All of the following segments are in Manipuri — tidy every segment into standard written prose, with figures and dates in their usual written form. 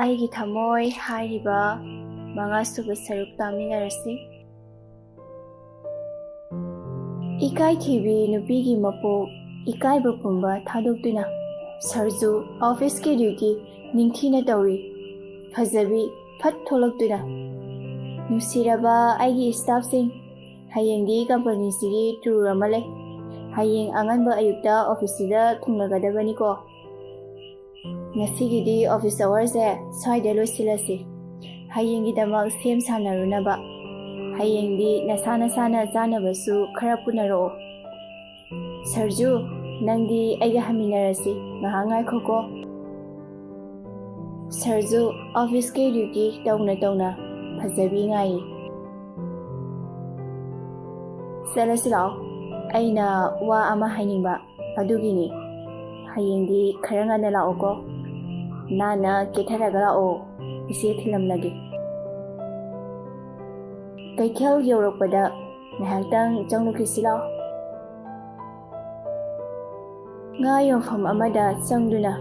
ꯑꯩꯒꯤ ꯊꯃꯣꯏ ꯍꯥꯏꯔꯤꯕ ꯃꯉꯥꯁꯨꯕ ꯁꯔꯨꯛ ꯇꯥꯃꯤꯟꯅꯔꯁꯤ꯫ ꯏꯀꯥꯏꯊꯤꯕꯤ ꯅꯨꯄꯤꯒꯤ ꯃꯄꯣꯛ ꯏꯀꯥꯏꯕ ꯄꯨꯝꯕ ꯊꯥꯗꯣꯛꯇꯨꯅ ꯁꯔꯖꯨ ꯑꯣꯐꯤꯁꯀꯤ ꯗ꯭ꯌꯨꯇꯤ ꯅꯤꯡꯊꯤꯅ ꯇꯧꯔꯤ꯫ ꯐꯖꯕꯤ ꯐꯠ ꯊꯣꯛꯂꯛꯇꯨꯅ ꯅꯨꯡꯁꯤꯔꯕ ꯑꯩꯒꯤ ꯁ꯭ꯇꯥꯐꯁꯤꯡ, ꯍꯌꯦꯡꯗꯤ ꯀꯝꯄꯅꯤꯁꯤꯒꯤ ꯇꯨꯔ ꯑꯃ ꯂꯩ꯫ ꯍꯌꯦꯡ ꯑꯉꯟꯕ ꯑꯌꯨꯛꯇ ꯑꯣꯐꯤꯁꯁꯤꯗ ꯊꯨꯡꯂꯒꯗꯕꯅꯤꯀꯣ꯫ ꯉꯁꯤꯒꯤꯗꯤ ꯑꯣꯐꯤꯁ ꯑꯋꯥꯔꯁꯦ ꯁ꯭ꯋꯥꯏꯗ ꯂꯣꯏꯁꯤꯜꯂꯁꯤ꯫ ꯍꯌꯦꯡꯒꯤꯗꯃꯛ ꯁꯦꯝ ꯁꯥꯟꯅꯔꯨꯅꯕ꯫ ꯍꯌꯦꯡꯗꯤ ꯅꯁꯥꯅ ꯆꯥꯅꯕꯁꯨ ꯈꯔ ꯄꯨꯅꯔꯛꯑꯣ꯫ ꯁꯔꯖꯨ, ꯅꯪꯗꯤ ꯑꯩꯒ ꯍꯟꯃꯤꯟꯅꯔꯁꯤ, ꯉꯥꯏꯍꯥꯛ ꯉꯥꯏꯈꯣꯀꯣ꯫ ꯁꯔꯖꯨ ꯑꯣꯐꯤꯁꯀꯤ ꯗ꯭ꯌꯨꯇꯤ ꯇꯧꯅ ꯐꯖꯕꯤ ꯉꯥꯏꯔꯤ꯫ ꯆꯠꯂꯁꯤ ꯂꯥꯛꯑꯣ, ꯑꯩꯅ ꯋꯥ ꯑꯃ ꯍꯥꯏꯅꯤꯡꯕ ꯑꯗꯨꯒꯤꯅꯤ꯫ ꯍꯌꯦꯡꯗꯤ ꯈꯔ ꯉꯟꯅ ꯂꯥꯛꯑꯣꯀꯣ꯫ ꯅꯥꯟꯅ ꯀꯦꯊꯔꯒ ꯂꯥꯛꯑꯣ, ꯏꯆꯦ ꯊꯤꯜꯂꯝꯂꯒꯦ꯫ ꯀꯩꯊꯦꯜ ꯌꯧꯔꯛꯄꯗ ꯉꯥꯏꯍꯥꯛꯇꯪ ꯆꯪꯂꯨꯈꯤꯁꯤ ꯂꯥꯛꯑꯣ꯫ ꯉꯥ ꯌꯣꯟꯐꯝ ꯑꯃꯗ ꯆꯪꯗꯨꯅ,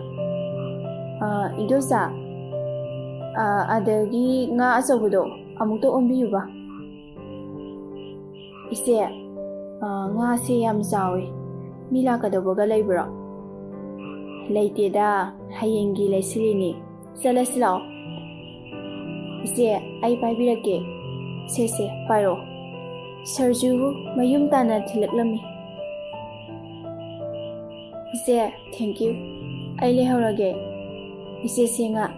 ꯏꯗꯣꯝꯆꯥ, ꯑꯗꯒꯤ ꯉꯥ ꯑꯆꯧꯕꯗꯣ ꯑꯃꯨꯛꯇ ꯑꯣꯟꯕꯤꯌꯨꯕ꯫ ꯏꯆꯦ, ꯉꯥꯁꯦ ꯌꯥꯝ ꯆꯥꯎꯋꯤ, ꯃꯤ ꯂꯥꯛꯀꯗꯧꯕꯒ ꯂꯩꯕ꯭ꯔꯣ? ꯂꯩꯇꯦꯗ, ꯍꯌꯦꯡꯒꯤ ꯂꯩꯁꯤꯜꯂꯤꯅꯤ꯫ ꯆꯠꯂꯁꯤ ꯂꯥꯛꯑꯣ꯫ ꯏꯆꯦ, ꯑꯩ ꯄꯥꯏꯕꯤꯔꯛꯀꯦ꯫ ꯁꯦ ꯄꯥꯏꯔꯣ꯫ ꯁꯔꯖꯨꯕꯨ ꯃꯌꯨꯝ ꯇꯥꯟꯅ ꯊꯤꯜꯂꯛꯂꯝꯃꯤ꯫ ꯏꯆꯦ, ꯊꯦꯡꯀ꯭ꯌꯨ, ꯑꯩ ꯂꯩꯍꯧꯔꯒꯦ꯫ ꯏꯆꯦꯁꯦ ꯉꯥ꯫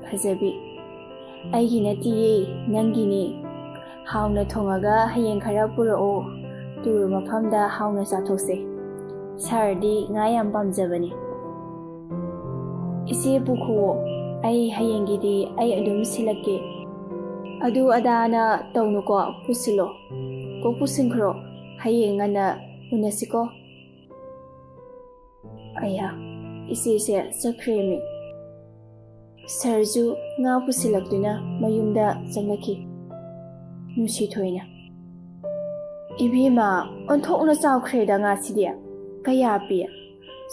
ꯐꯖꯕꯤ, ꯑꯩꯒꯤ ꯅꯠꯇꯤꯌꯦ, ꯅꯪꯒꯤꯅꯤ꯫ ꯍꯥꯎꯅ ꯊꯣꯡꯉꯒ ꯍꯌꯦꯡ ꯈꯔ ꯄꯨꯔꯛꯑꯣ, ꯇꯨꯔ ꯃꯐꯝꯗ ꯍꯥꯎꯅ ꯆꯥꯊꯣꯛꯁꯦ꯫ ꯁꯥꯔꯗꯤ ꯉꯥ ꯌꯥꯝ ꯄꯥꯝꯖꯕꯅꯤ꯫ ꯏꯆꯦ ꯄꯨꯈꯣꯋꯣ, ꯑꯩ ꯍꯌꯦꯡꯒꯤꯗꯤ ꯑꯩ ꯑꯗꯨꯝ ꯁꯤꯜꯂꯛꯀꯦ꯫ ꯑꯗꯨ ꯑꯗꯥꯅ ꯇꯧꯅꯨꯀꯣ, ꯄꯨꯁꯤꯜꯂꯣ, ꯀꯣꯛ ꯄꯨꯁꯤꯟꯈ꯭ꯔꯣ꯫ ꯍꯌꯦꯡ ꯉꯟꯅ ꯎꯅꯁꯤꯀꯣ꯫ ꯑꯌꯥ, ꯏꯆꯦꯁꯦ ꯆꯠꯈ꯭ꯔꯦꯃꯤ꯫ ꯁꯔꯖꯨ ꯉꯥ ꯄꯨꯁꯤꯜꯂꯛꯇꯨꯅ ꯃꯌꯨꯝꯗ ꯆꯪꯂꯛꯈꯤ꯫ ꯅꯨꯡꯁꯤꯊꯣꯏꯅ, ꯏꯕꯦꯝꯃ, ꯑꯣꯟꯊꯣꯛꯅ ꯆꯥꯎꯈ꯭ꯔꯦꯗ ꯉꯥꯁꯤꯗꯤ꯫ ꯀꯌꯥ ꯄꯤ?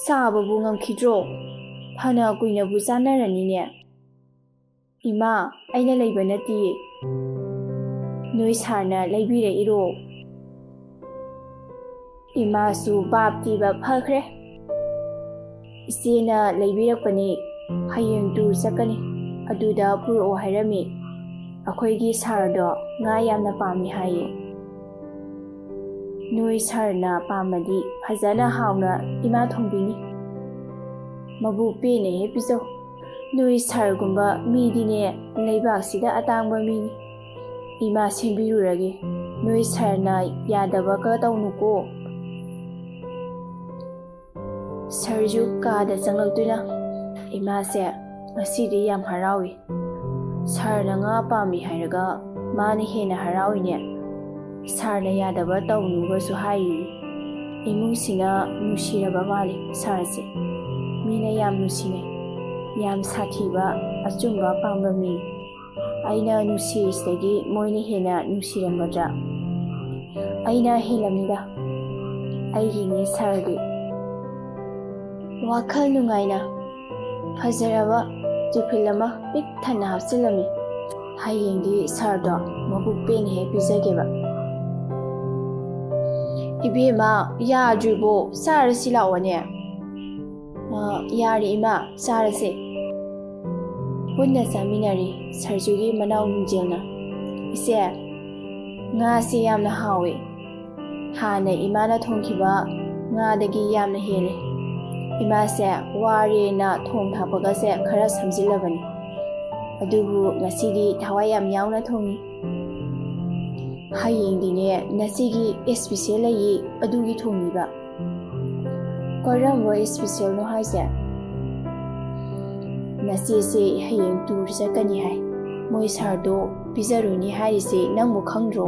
ꯆꯥꯕꯕꯨ ꯉꯝꯈꯤꯗ꯭ꯔꯣ? ꯐꯅ ꯀꯨꯏꯅꯕꯨ ꯆꯥꯅꯔꯅꯤꯅꯦ꯫ ꯏꯃꯥ, ꯑꯩꯅ ꯂꯩꯕ ꯅꯠꯇꯤꯌꯦ, ꯅꯣꯏ ꯁꯥꯔꯅ ꯂꯩꯕꯤꯔꯛꯏꯔꯣ꯫ ꯏꯃꯥꯁꯨ ꯕꯥꯞ ꯊꯤꯕ ꯐꯈ꯭ꯔꯦ꯫ ꯏꯆꯦꯅ ꯂꯩꯕꯤꯔꯛꯄꯅꯤ, ꯍꯌꯦꯡ ꯇꯨꯔ ꯆꯠꯀꯅꯤ, ꯑꯗꯨꯗ ꯄꯨꯔꯛꯑꯣ ꯍꯥꯏꯔꯝꯃꯤ꯫ ꯑꯩꯈꯣꯏꯒꯤ ꯁꯥꯔꯗꯣ ꯉꯥ ꯌꯥꯝꯅ ꯄꯥꯝꯃꯤ ꯍꯥꯏꯌꯦ꯫ ꯅꯣꯏ ꯁꯥꯔꯅ ꯄꯥꯝꯃꯗꯤ ꯐꯖꯅ ꯍꯥꯎꯅ ꯏꯃꯥ ꯊꯣꯡꯕꯤꯅꯤ꯫ ꯃꯕꯨꯛ ꯄꯦꯟꯅ ꯍꯦꯛ ꯄꯤꯖꯧ꯫ ꯅꯣꯏ ꯁꯥꯔꯒꯨꯝꯕ ꯃꯤꯗꯤꯅꯦ ꯂꯩꯕꯥꯛꯁꯤꯗ ꯑꯇꯥꯡꯕ ꯃꯤꯅꯤ꯫ ꯏꯃꯥ ꯁꯦꯝꯕꯤꯔꯨꯔꯒꯦ, ꯅꯣꯏ ꯁꯥꯔꯅ ꯌꯥꯗꯕꯒ ꯇꯧꯅꯨꯀꯣ꯫ ꯁꯔꯖꯨ ꯀꯥꯗ ꯆꯪꯂꯛꯇꯨꯅ, ꯏꯃꯥꯁꯦ ꯉꯁꯤꯗꯤ ꯌꯥꯝ ꯍꯔꯥꯎꯏ꯫ ꯁꯥꯔꯅ ꯉꯥ ꯄꯥꯝꯃꯤ ꯍꯥꯏꯔꯒ ꯃꯥꯅ ꯍꯦꯟꯅ ꯍꯔꯥꯎꯏꯅꯦ꯫ ꯁꯥꯔꯅ ꯌꯥꯗꯕ ꯇꯧꯅꯨꯒꯁꯨ ꯍꯥꯏꯔꯤ꯫ ꯏꯃꯨꯡꯁꯤꯅ ꯅꯨꯡꯁꯤꯔꯕ ꯃꯥꯜꯂꯤ ꯁꯥꯔꯁꯦ꯫ ꯃꯤꯅ ꯌꯥꯝ ꯅꯨꯡꯁꯤꯅꯩ꯫ ꯌꯥꯝ ꯁꯥꯊꯤꯕ, ꯑꯆꯨꯝꯕ ꯄꯥꯝꯕ ꯃꯤ꯫ ꯑꯩꯅ ꯅꯨꯡꯁꯤꯔꯤꯁꯤꯗꯒꯤ ꯃꯣꯏꯅ ꯍꯦꯟꯅ ꯅꯨꯡꯁꯤꯔꯝꯒꯗ꯭ꯔꯥ? ꯑꯩꯅ ꯍꯦꯜꯂꯝꯅꯤꯗ, ꯑꯩꯒꯤꯅꯤ ꯁꯥꯔꯗꯤ꯫ ꯋꯥꯈꯜ ꯅꯨꯡꯉꯥꯏꯅ ꯐꯖꯔꯕ ꯇꯤꯐꯤꯜ ꯑꯃ ꯄꯤꯛ ꯊꯟꯅ ꯍꯥꯞꯆꯤꯜꯂꯝꯃꯤ꯫ ꯍꯌꯦꯡꯗꯤ ꯁꯥꯔꯗꯣ ꯃꯕꯨꯛ ꯄꯦꯟꯅ ꯍꯦꯛ ꯄꯤꯖꯒꯦꯕ꯫ ꯏꯕꯦꯝꯃ, ꯌꯥꯗ꯭ꯔꯤꯕꯣ? ꯆꯥꯔꯁꯤ ꯂꯥꯛꯑꯣꯅꯦ꯫ ꯌꯥꯔꯦ ꯏꯃꯥ, ꯆꯥꯔꯁꯦ꯫ ꯄꯨꯟꯅ ꯆꯥꯃꯤꯟꯅꯔꯤ ꯁꯔꯖꯨꯒꯤ ꯃꯅꯥꯎ ꯅꯨꯡꯖꯦꯜꯅ꯫ ꯏꯆꯦ, ꯉꯥꯁꯤ ꯌꯥꯝꯅ ꯍꯥꯎꯏ꯫ ꯍꯥꯟꯅ ꯏꯃꯥꯅ ꯊꯣꯡꯈꯤꯕ ꯉꯥꯗꯒꯤ ꯌꯥꯝꯅ ꯍꯦꯜꯂꯤ꯫ ꯏꯃꯥꯁꯦ ꯋꯥꯔꯦꯅ ꯊꯣꯡ ꯊꯥꯛꯄꯒꯁꯦ ꯈꯔ ꯁꯝꯖꯤꯜꯂꯕꯅꯤ꯫ ꯑꯗꯨꯕꯨ ꯉꯁꯤꯗꯤ ꯊꯋꯥꯏ ꯌꯥꯝ ꯌꯥꯎꯅ ꯊꯣꯡꯉꯤ꯫ ꯍꯌꯦꯡꯗꯤꯅꯦ ꯅꯆꯦꯒꯤ ꯏꯁꯄꯤꯁꯦꯜ ꯂꯩꯌꯦ, ꯑꯗꯨꯒꯤ ꯊꯣꯡꯉꯤꯕ꯫ ꯀꯔꯝꯕ ꯏꯁꯄꯤꯁꯦꯜꯅꯣ ꯍꯥꯏꯁꯦ? ꯅꯆꯦꯁꯦ ꯍꯌꯦꯡ ꯇꯨꯔ ꯆꯠꯀꯅꯤ ꯍꯥꯏ꯫ ꯃꯣꯏ ꯁꯥꯔꯗꯣ ꯄꯤꯖꯔꯨꯅꯤ ꯍꯥꯏꯔꯤꯁꯦ ꯅꯪꯕꯨ ꯈꯪꯗ꯭ꯔꯣ?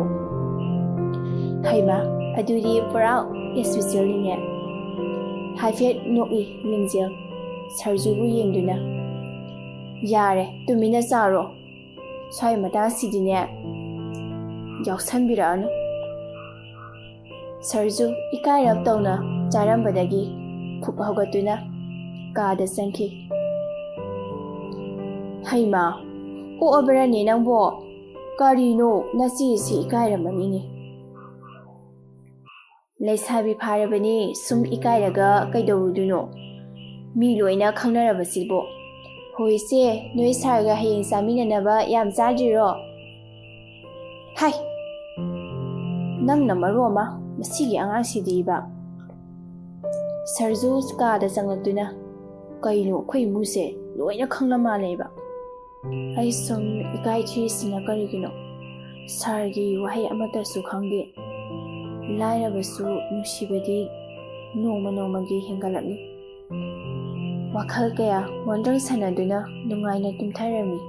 ꯍꯩꯃꯥ, ꯑꯗꯨꯗꯤ ꯄꯨꯔꯥ ꯏꯁꯄꯤꯁꯦꯜꯅꯤꯅꯦ꯫ ꯍꯥꯏꯐꯦꯠ ꯅꯣꯛꯏ ꯂꯤꯡꯖꯦꯜ, ꯁꯔꯖꯨꯕꯨ ꯌꯦꯡꯗꯨꯅ꯫ ꯌꯥꯔꯦ, ꯇꯨꯃꯤꯟꯅ ꯆꯥꯔꯣ꯫ ꯁ꯭ꯋꯥꯏ ꯃꯇꯥꯡꯁꯤꯗꯤꯅꯦ ꯌꯥꯎꯁꯟꯕꯤꯔꯛꯑꯅꯨ꯫ ꯁꯔꯖꯨ ꯏꯀꯥꯏꯔꯞ ꯇꯧꯅ ꯆꯥꯔꯝꯕꯗꯒꯤ ꯐꯨꯛ ꯍꯧꯒꯠꯇꯨꯅ ꯀꯥꯗ ꯆꯪꯈꯤ꯫ ꯍꯩꯃꯥ ꯑꯣꯛꯑꯕ꯭ꯔꯅꯦ ꯅꯪꯕꯣ ꯀꯔꯤꯅꯣ ꯅꯆꯦꯁꯤ ꯏꯀꯥꯏꯔꯝꯃꯅꯤꯅꯦ ꯂꯩꯁꯥꯕꯤ ꯐꯥꯔꯕꯅꯤ ꯁꯨꯝ ꯏꯀꯥꯏꯔꯒ ꯀꯩꯗꯧꯔꯨꯗꯣꯏꯅꯣ ꯃꯤ ꯂꯣꯏꯅ ꯈꯪꯅꯔꯕꯁꯤꯕꯣ ꯍꯣꯏ ꯏꯆꯦ ꯅꯣꯏ ꯁꯥꯔꯒ ꯍꯌꯦꯡ ꯆꯥꯃꯤꯟꯅꯅꯕ ꯌꯥꯝ ꯆꯥꯗ꯭ꯔꯤꯔꯣ ꯍꯥꯏ ꯅꯪꯅ ꯃꯔꯣꯟ ꯑꯃ ꯃꯁꯤꯒꯤ ꯑꯉꯥꯡꯁꯤꯗꯤꯕ ꯁꯔꯖꯨ ꯀꯥꯗ ꯆꯪꯂꯛꯇꯨꯅ ꯀꯩꯅꯣ ꯑꯩꯈꯣꯏ ꯏꯃꯨꯡꯁꯦ ꯂꯣꯏꯅ ꯈꯪꯅ ꯃꯥꯜꯂꯦꯕ ꯑꯩ ꯁꯨꯝ ꯏꯀꯥꯏꯊꯤꯔꯤꯁꯤꯅ ꯀꯔꯤꯒꯤꯅꯣ ꯁꯥꯔꯒꯤ ꯋꯥꯍꯩ ꯑꯃꯠꯇꯁꯨ ꯈꯪꯗꯦ ꯂꯥꯏꯔꯕꯁꯨ ꯅꯨꯡꯁꯤꯕꯗꯤ ꯅꯣꯡꯃ ꯅꯣꯡꯃꯒꯤ ꯍꯦꯟꯒꯠꯂꯛꯂꯤ ꯋꯥꯈꯜ ꯀꯌꯥ ꯃꯣꯟꯗ꯭ꯔꯪ ꯁꯥꯟꯅꯗꯨꯅ ꯅꯨꯡꯉꯥꯏꯅ ꯇꯨꯝꯊꯔꯝꯃꯤ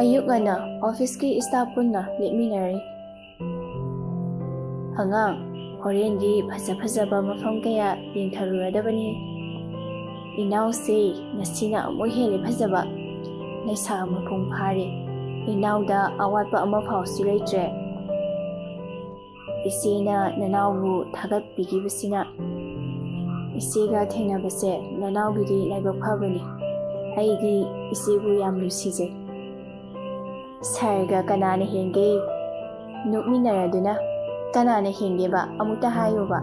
ꯑꯌꯨꯛ ꯉꯟꯅ ꯑꯣꯐꯤꯁꯀꯤ ꯁ꯭ꯇꯥꯐ ꯄꯨꯟꯅ ꯂꯦꯞꯃꯤꯟꯅꯔꯤ ꯑꯉꯥꯡ ꯍꯣꯔꯦꯟꯗꯤ ꯐꯖ ꯐꯖꯕ ꯃꯐꯝ ꯀꯌꯥ ꯌꯦꯡꯊꯔꯨꯔꯗꯕꯅꯤ ꯏꯅꯥꯎꯁꯦ ꯉꯁꯤꯅ ꯑꯃꯨꯛ ꯍꯦꯜꯂꯦ ꯐꯖꯕ ꯂꯩꯁꯥ ꯃꯄꯨꯡ ꯐꯥꯔꯦ ꯏꯅꯥꯎꯗ ꯑꯋꯥꯠꯄ ꯑꯃꯐꯥꯎꯁꯨ ꯂꯩꯇ꯭ꯔꯦ ꯏꯆꯦꯅ ꯅꯅꯥꯎꯕꯨ ꯊꯥꯒꯠꯄꯤꯈꯤꯕꯁꯤꯅ ꯏꯆꯦꯒ ꯊꯦꯡꯅꯕꯁꯦ ꯅꯅꯥꯎꯒꯤꯗꯤ ꯂꯥꯏꯕꯛ ꯐꯕꯅꯤ ꯑꯩꯗꯤ ꯏꯆꯦꯕꯨ ꯌꯥꯝ ꯅꯨꯡꯁꯤꯖꯩ ꯁꯥꯔꯒ ꯀꯅꯥꯅ ꯍꯦꯟꯒꯦ ꯅꯣꯛꯃꯤꯟꯅꯔꯗꯨꯅ ꯀꯅꯥꯅ ꯍꯦꯟꯒꯦꯕ ꯑꯃꯨꯛꯇ ꯍꯥꯏꯌꯣꯕ